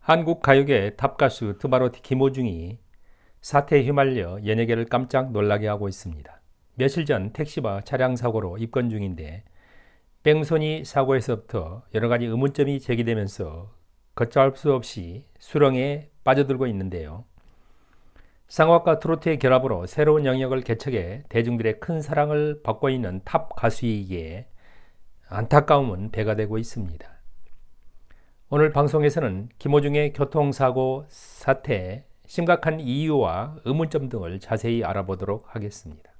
한국 가요계 탑가수 트바로티 김호중이 사태에 휘말려 연예계를 깜짝 놀라게 하고 있습니다. 며칠 전 택시와 차량 사고로 입건 중인데 뺑소니 사고에서부터 여러 가지 의문점이 제기되면서 걷잡을 수 없이 수렁에 빠져들고 있는데요. 쌍화과 트로트의 결합으로 새로운 영역을 개척해 대중들의 큰 사랑을 받고 있는 탑 가수이기에 안타까움은 배가 되고 있습니다. 오늘 방송에서는 김호중의 교통사고 사태, 심각한 이유와 의문점 등을 자세히 알아보도록 하겠습니다.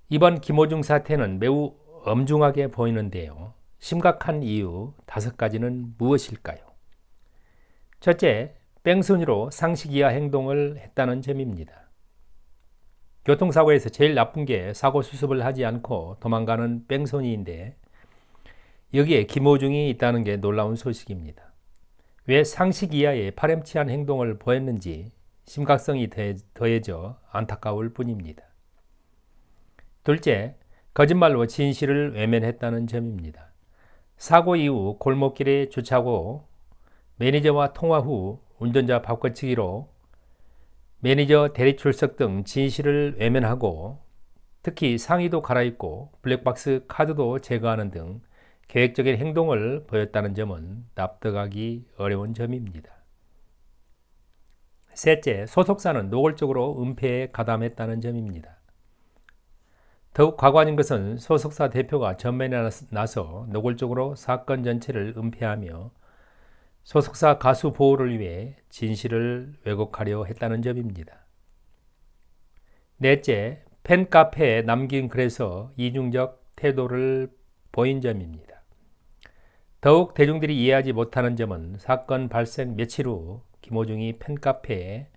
이번 김호중 사태는 매우 엄중하게 보이는데요. 심각한 이유 5가지는 무엇일까요? 첫째, 뺑소니로 상식 이하 행동을 했다는 점입니다. 교통사고에서 제일 나쁜 게 사고 수습을 하지 않고 도망가는 뺑소니인데 여기에 김호중이 있다는 게 놀라운 소식입니다. 왜 상식 이하의 파렴치한 행동을 보였는지 심각성이 더해져 안타까울 뿐입니다. 둘째, 거짓말로 진실을 외면했다는 점입니다. 사고 이후 골목길에 주차하고 매니저와 통화 후 운전자 바꿔치기로 매니저 대리 출석 등 진실을 외면하고 특히 상의도 갈아입고 블랙박스 카드도 제거하는 등 계획적인 행동을 보였다는 점은 납득하기 어려운 점입니다. 셋째, 소속사는 노골적으로 은폐에 가담했다는 점입니다. 더욱 과관인 것은 소속사 대표가 전면에 나서 노골적으로 사건 전체를 은폐하며 소속사 가수 보호를 위해 진실을 왜곡하려 했다는 점입니다. 넷째, 팬카페에 남긴 글에서 이중적 태도를 보인 점입니다. 더욱 대중들이 이해하지 못하는 점은 사건 발생 며칠 후 김호중이 팬카페에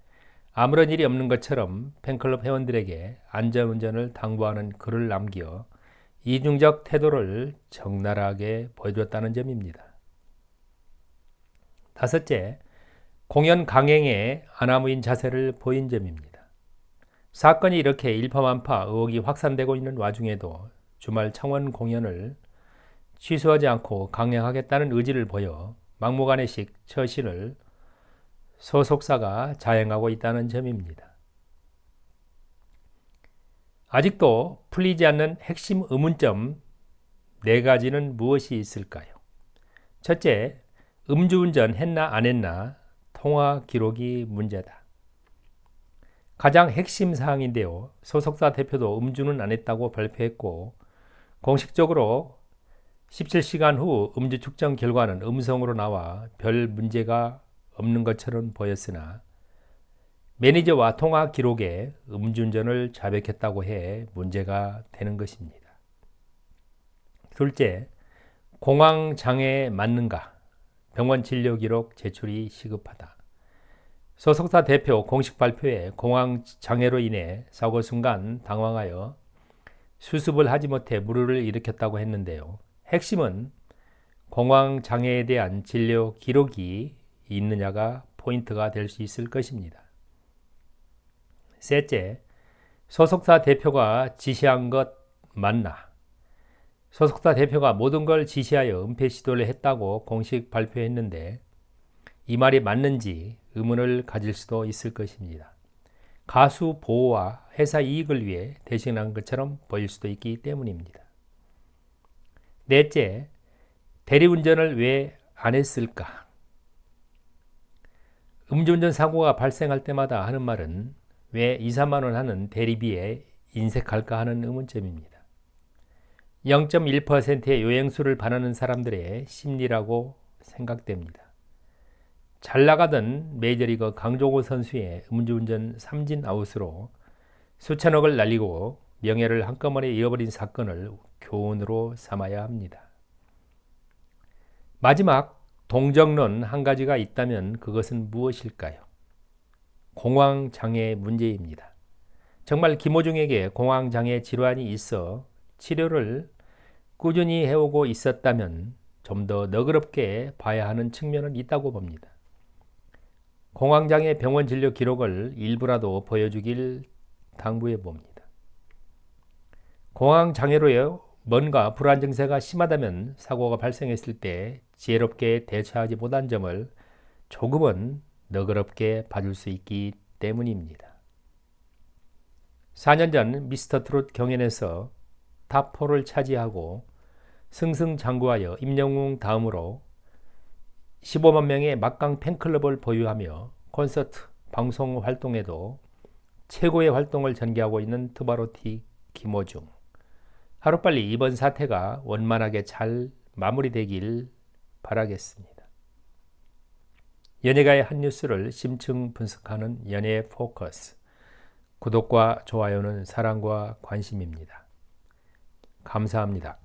아무런 일이 없는 것처럼 팬클럽 회원들에게 안전운전을 당부하는 글을 남겨 이중적 태도를 적나라하게 보여줬다는 점입니다. 다섯째, 공연 강행에 아나무인 자세를 보인 점입니다. 사건이 이렇게 일파만파 의혹이 확산되고 있는 와중에도 주말 창원 공연을 취소하지 않고 강행하겠다는 의지를 보여 막무가내식 처신을 소속사가 자행하고 있다는 점입니다. 아직도 풀리지 않는 핵심 의문점 4가지는 무엇이 있을까요? 첫째, 음주운전 했나 안 했나 통화 기록이 문제다. 가장 핵심 사항인데요. 소속사 대표도 음주는 안 했다고 발표했고 공식적으로 17시간 후 음주 측정 결과는 음성으로 나와 별 문제가 없는 것처럼 보였으나 매니저와 통화 기록에 음주운전을 자백했다고 해 문제가 되는 것입니다. 둘째, 공황장애 맞는가? 병원 진료 기록 제출이 시급하다. 소속사 대표 공식 발표에 공황장애로 인해 사고 순간 당황하여 수습을 하지 못해 무리를 일으켰다고 했는데요. 핵심은 공황장애에 대한 진료 기록이 있느냐가 포인트가 될 수 있을 것입니다. 셋째, 소속사 대표가 지시한 것 맞나? 소속사 대표가 모든 걸 지시하여 은폐 시도를 했다고 공식 발표했는데 이 말이 맞는지 의문을 가질 수도 있을 것입니다. 가수 보호와 회사 이익을 위해 대신한 것처럼 보일 수도 있기 때문입니다. 넷째, 대리운전을 왜 안 했을까? 음주운전 사고가 발생할 때마다 하는 말은 왜 2, 3만 원 하는 대리비에 인색할까 하는 의문점입니다. 0.1%의 요행수를 바라는 사람들의 심리라고 생각됩니다. 잘 나가던 메이저리거 강정호 선수의 음주운전 삼진 아웃으로 수천억을 날리고 명예를 한꺼번에 잃어버린 사건을 교훈으로 삼아야 합니다. 마지막 동정론 한 가지가 있다면 그것은 무엇일까요? 공황장애 문제입니다. 정말 김호중에게 공황장애 질환이 있어 치료를 꾸준히 해오고 있었다면 좀 더 너그럽게 봐야 하는 측면은 있다고 봅니다. 공황장애 병원 진료 기록을 일부라도 보여주길 당부해 봅니다. 공황장애로요, 뭔가 불안 증세가 심하다면 사고가 발생했을 때 지혜롭게 대처하지 못한 점을 조금은 너그럽게 봐줄 수 있기 때문입니다. 4년 전 미스터 트롯 경연에서 탑4를 차지하고 승승장구하여 임영웅 다음으로 15만 명의 막강 팬클럽을 보유하며 콘서트, 방송 활동에도 최고의 활동을 전개하고 있는 트바로티 김호중. 하루빨리 이번 사태가 원만하게 잘 마무리되길 바라겠습니다. 연예가의 한 뉴스를 심층 분석하는 연예 포커스. 구독과 좋아요는 사랑과 관심입니다. 감사합니다.